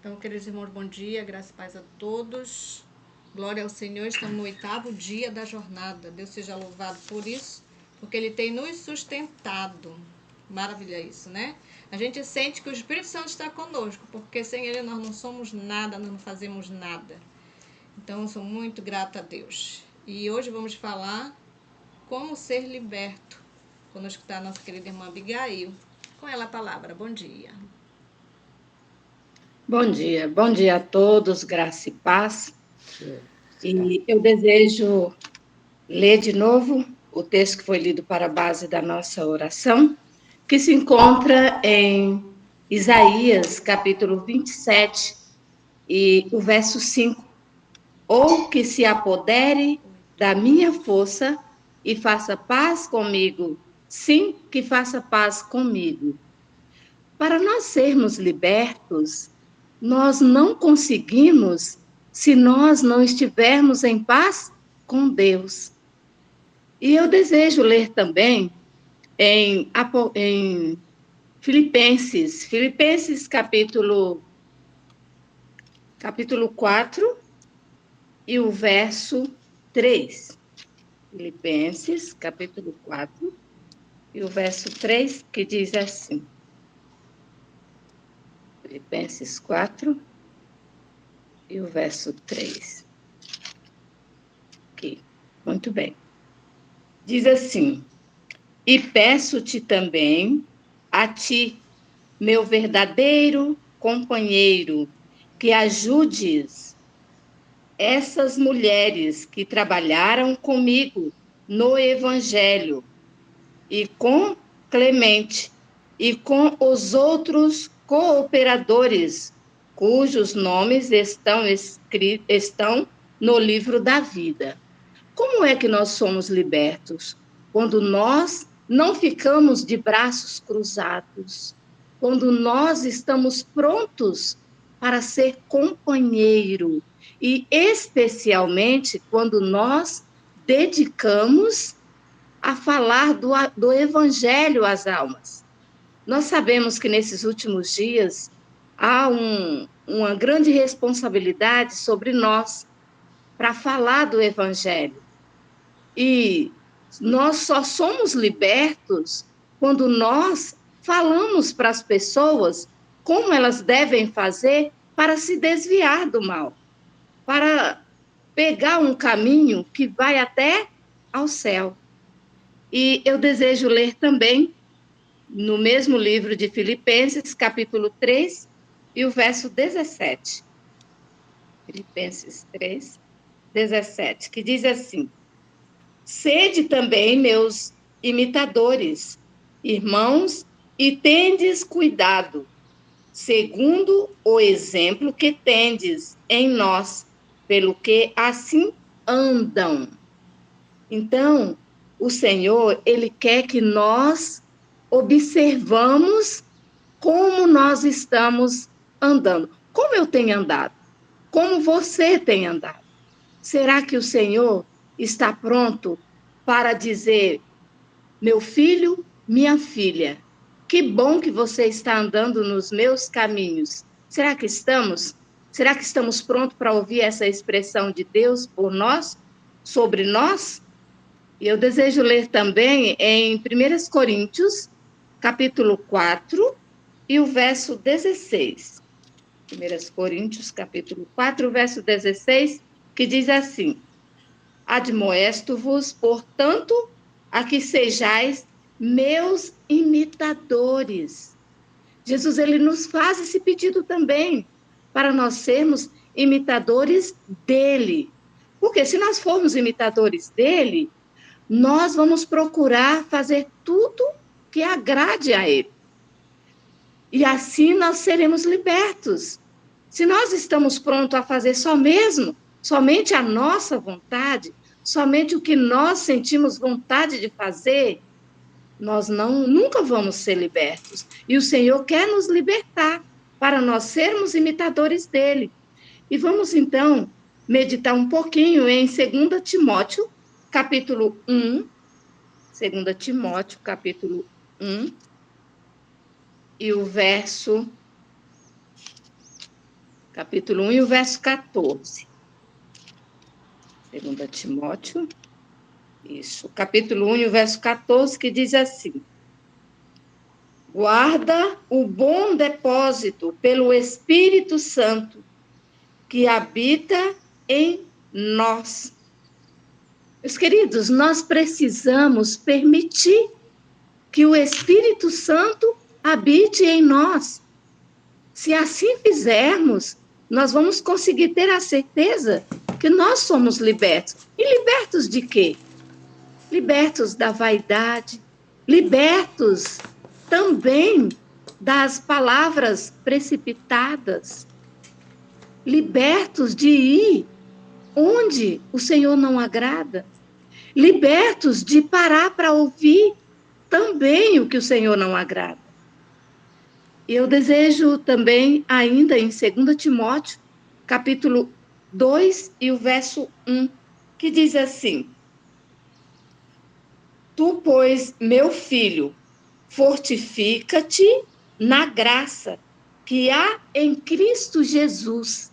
Então, queridos irmãos, bom dia, graça e paz a todos. Glória ao Senhor, estamos no 8º dia da jornada. Deus seja louvado por isso, porque Ele tem nos sustentado. Maravilha isso, né? A gente sente que o Espírito Santo está conosco, porque sem Ele nós não somos nada, nós não fazemos nada. Então, eu sou muito grata a Deus. E hoje vamos falar como ser liberto. Conosco está a nossa querida irmã Abigail. Com ela a palavra. Bom dia. Bom dia a todos, graça e paz. E eu desejo ler de novo o texto que foi lido para a base da nossa oração, que se encontra em Isaías, capítulo 27, e o verso 5. Ou que se apodere da minha força e faça paz comigo, sim, que faça paz comigo. Para nós sermos libertos, nós não conseguimos se nós não estivermos em paz com Deus. E eu desejo ler também em Filipenses capítulo 4 e o verso 3. Filipenses, capítulo 4 e o verso 3, que diz assim. Filipenses 4 e o verso 3. Aqui. Muito bem. Diz assim: e peço-te também, a ti, meu verdadeiro companheiro, que ajudes essas mulheres que trabalharam comigo no Evangelho, e com Clemente, e com os outros cooperadores, cujos nomes estão no livro da vida. Como é que nós somos libertos? Quando nós não ficamos de braços cruzados, quando nós estamos prontos para ser companheiro, e especialmente quando nós dedicamos a falar do Evangelho às almas. Nós sabemos que nesses últimos dias há uma grande responsabilidade sobre nós para falar do Evangelho. E nós só somos libertos quando nós falamos para as pessoas como elas devem fazer para se desviar do mal, para pegar um caminho que vai até ao céu. E eu desejo ler também, no mesmo livro de Filipenses, capítulo 3, e o verso 17. Filipenses 3, 17, que diz assim: sede também meus imitadores, irmãos, e tendes cuidado, segundo o exemplo que tendes em nós, pelo que assim andam. Então, o Senhor, ele quer que nós observamos como nós estamos andando. Como eu tenho andado? Como você tem andado? Será que o Senhor está pronto para dizer: meu filho, minha filha, que bom que você está andando nos meus caminhos? Será que estamos? Será que estamos prontos para ouvir essa expressão de Deus por nós, sobre nós? E eu desejo ler também em 1 Coríntios, capítulo 4, e o verso 16. 1 Coríntios, capítulo 4, verso 16, que diz assim: admoesto-vos, portanto, a que sejais meus imitadores. Jesus, ele nos faz esse pedido também, para nós sermos imitadores dele. Porque se nós formos imitadores dele, nós vamos procurar fazer tudo que agrade a ele. E assim nós seremos libertos. Se nós estamos prontos a fazer somente a nossa vontade, somente o que nós sentimos vontade de fazer, nós nunca vamos ser libertos. E o Senhor quer nos libertar para nós sermos imitadores dele. E vamos então meditar um pouquinho em 2 Timóteo, capítulo 1, 2 Timóteo, capítulo 1, e o verso capítulo 1 e o verso 14. 2 Timóteo, isso, capítulo 1 e o verso 14, que diz assim: guarda o bom depósito pelo Espírito Santo que habita em nós. Meus queridos, nós precisamos permitir que o Espírito Santo habite em nós. Se assim fizermos, nós vamos conseguir ter a certeza que nós somos libertos. E libertos de quê? Libertos da vaidade, libertos também das palavras precipitadas, libertos de ir onde o Senhor não agrada, libertos de parar para ouvir também o que o Senhor não agrada. Eu desejo também, ainda em 2 Timóteo, capítulo 2 e o verso 1, que diz assim: tu, pois, meu filho, fortifica-te na graça que há em Cristo Jesus.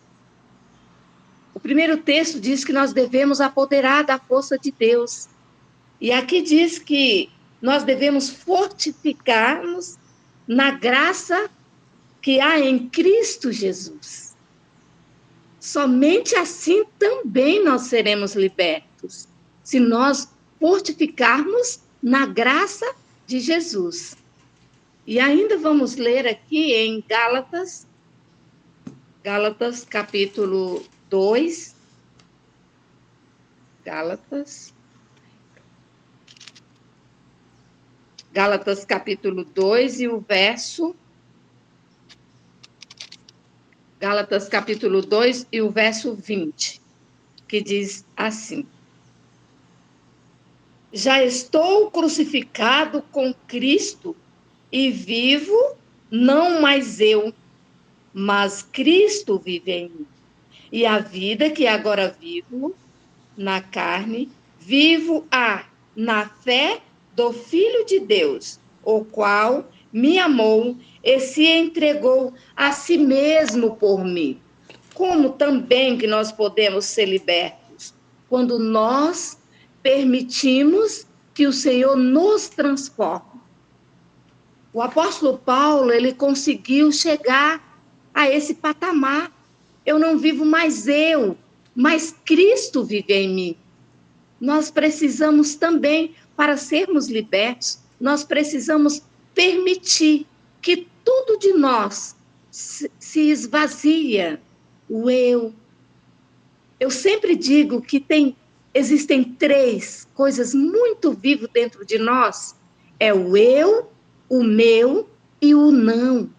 O primeiro texto diz que nós devemos apoderar da força de Deus. E aqui diz que nós devemos fortificar-nos na graça que há em Cristo Jesus. Somente assim também nós seremos libertos, se nós fortificarmos na graça de Jesus. E ainda vamos ler aqui em Gálatas capítulo 2, Gálatas capítulo 2 e o verso Gálatas capítulo 2 e o verso 20, que diz assim: já estou crucificado com Cristo e vivo, não mais eu, mas Cristo vive em mim. E a vida que agora vivo na carne, vivo-a na fé do Filho de Deus, o qual me amou e se entregou a si mesmo por mim. Como também que nós podemos ser libertos? Quando nós permitimos que o Senhor nos transforme. O apóstolo Paulo, ele conseguiu chegar a esse patamar. Eu não vivo mais eu, mas Cristo vive em mim. Nós precisamos também, para sermos libertos, nós precisamos permitir que tudo de nós se esvazia, o eu. Eu sempre digo que existem 3 coisas muito vivas dentro de nós. É o eu, o meu e o não.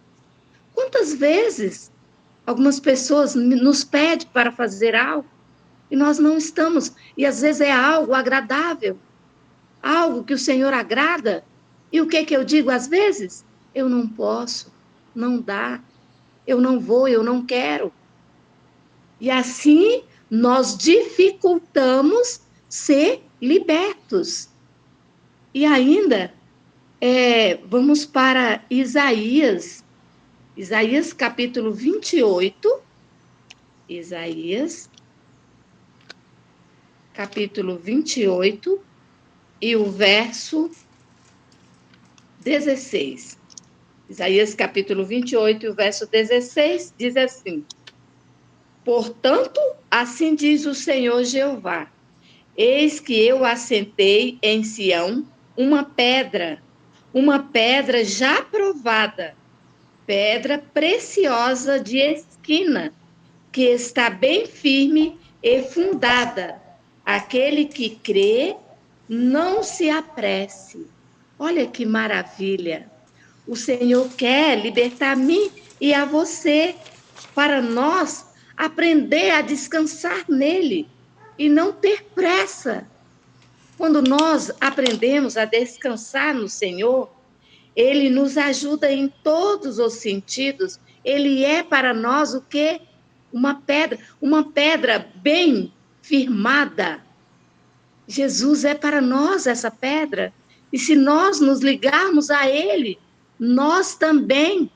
Quantas vezes algumas pessoas nos pedem para fazer algo e nós não estamos, e às vezes é algo agradável, algo que o Senhor agrada, e o que eu digo às vezes? Eu não posso, não dá, eu não vou, eu não quero. E assim nós dificultamos ser libertos. E ainda, vamos para Isaías capítulo 28, Isaías, capítulo 28, e o verso 16. Isaías capítulo 28, e o verso 16, diz assim: portanto, assim diz o Senhor Jeová, eis que eu assentei em Sião uma pedra já provada, pedra preciosa de esquina, que está bem firme e fundada. Aquele que crê, não se apresse. Olha que maravilha! O Senhor quer libertar a mim e a você, para nós aprender a descansar nele e não ter pressa. Quando nós aprendemos a descansar no Senhor, ele nos ajuda em todos os sentidos. Ele é para nós o quê? Uma pedra bem firmada. Jesus é para nós essa pedra. E se nós nos ligarmos a ele, nós também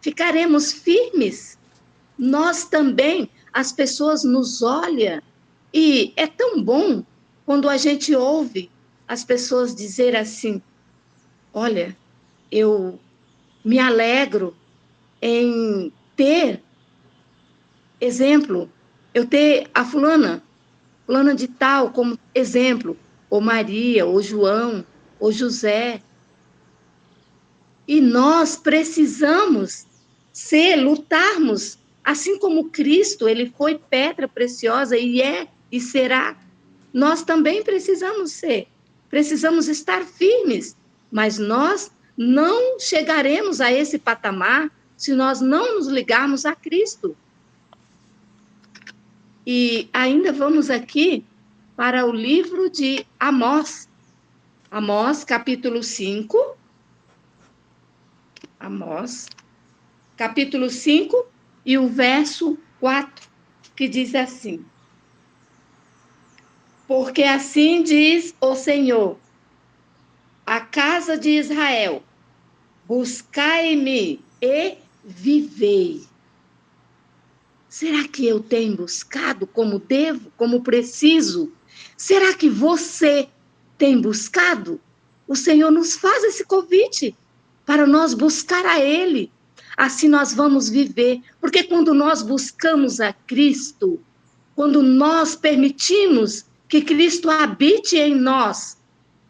ficaremos firmes. nós também, as pessoas nos olham, e é tão bom quando a gente ouve as pessoas dizer assim: olha, eu me alegro em ter exemplo, eu ter a fulana de tal como exemplo, ou Maria, ou João, ou José. E nós precisamos lutarmos, assim como Cristo, ele foi pedra preciosa e é e será. Nós também precisamos ser, precisamos estar firmes, mas nós não chegaremos a esse patamar se nós não nos ligarmos a Cristo. E ainda vamos aqui para o livro de Amós. Amós, capítulo 5. Amós, capítulo 5 e o verso 4, que diz assim: porque assim diz o Senhor, a casa de Israel, buscai-me e vivei. Será que eu tenho buscado como devo, como preciso? Será que você tem buscado? O Senhor nos faz esse convite para nós buscar a Ele. Assim nós vamos viver. Porque quando nós buscamos a Cristo, quando nós permitimos que Cristo habite em nós,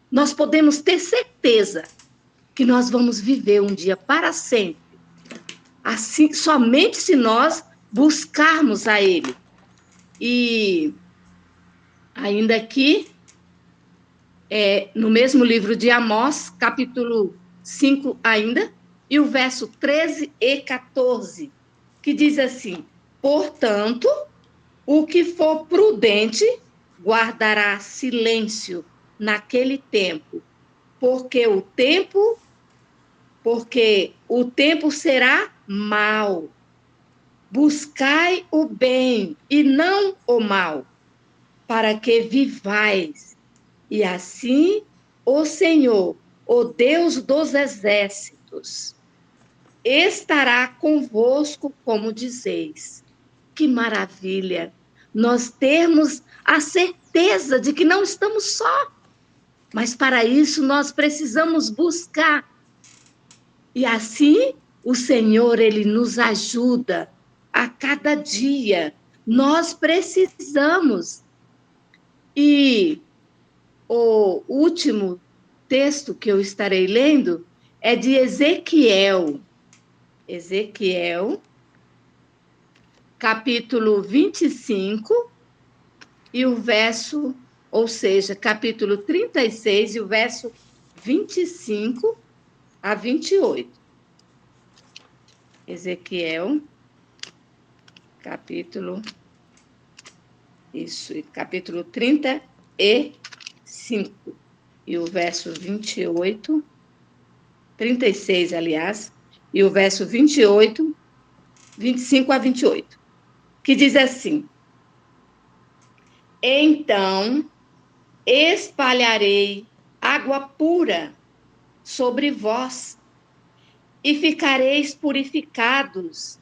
nós podemos ter certeza que nós vamos viver um dia para sempre. Assim, somente se nós buscarmos a Ele. E ainda aqui, no mesmo livro de Amós, capítulo 5 ainda, e o verso 13 e 14, que diz assim: portanto, o que for prudente guardará silêncio naquele tempo, porque o tempo será mau. Buscai o bem e não o mal, para que vivais. E assim o Senhor, o Deus dos exércitos, estará convosco, como dizeis. Que maravilha! Nós termos a certeza de que não estamos só, mas para isso nós precisamos buscar. E assim o Senhor, ele nos ajuda a cada dia. Nós precisamos. E o último texto que eu estarei lendo é de Ezequiel. Ezequiel, capítulo 25, e o verso, ou seja, capítulo 36, e o verso 25 a 28. Ezequiel, capítulo 35, e o verso 28, 36, aliás, e o verso 28, 25 a 28, que diz assim: então espalharei água pura sobre vós, e ficareis purificados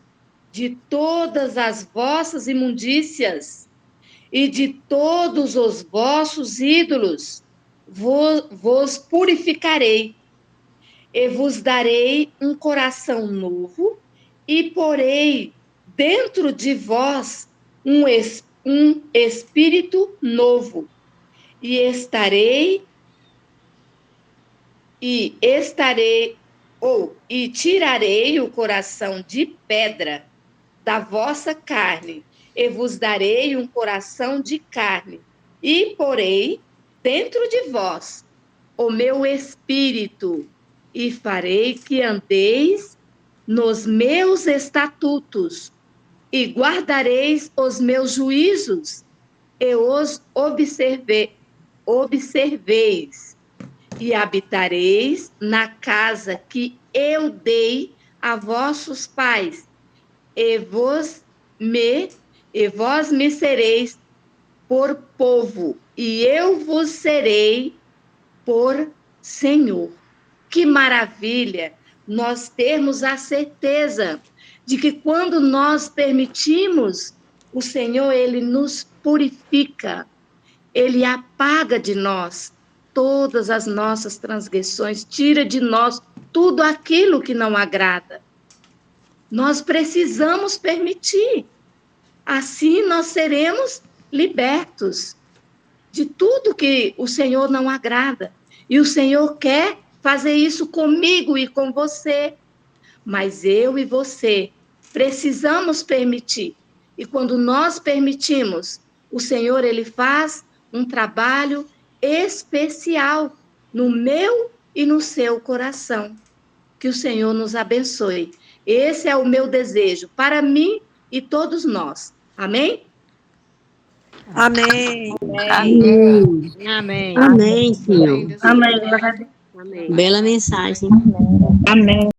de todas as vossas imundícias e de todos os vossos ídolos, vos purificarei, e vos darei um coração novo, e porei dentro de vós um espírito novo, e tirarei o coração de pedra da vossa carne, e vos darei um coração de carne, e porei dentro de vós o meu espírito, e farei que andeis nos meus estatutos, e guardareis os meus juízos, e os observeis, e habitareis na casa que eu dei a vossos pais, e vós me sereis por povo, e eu vos serei por Senhor. Que maravilha nós termos a certeza de que quando nós permitimos, o Senhor, Ele nos purifica, Ele apaga de nós todas as nossas transgressões, tira de nós tudo aquilo que não agrada. Nós precisamos permitir, assim nós seremos libertos de tudo que o Senhor não agrada. E o Senhor quer fazer isso comigo e com você. Mas eu e você precisamos permitir. E quando nós permitimos, o Senhor, Ele faz um trabalho especial no meu e no seu coração. Que o Senhor nos abençoe. Esse é o meu desejo para mim e todos nós. Amém? Amém. Amém. Amém. Amém, Senhor. Amém, Deus abençoe. Amém. Bela mensagem. Amém.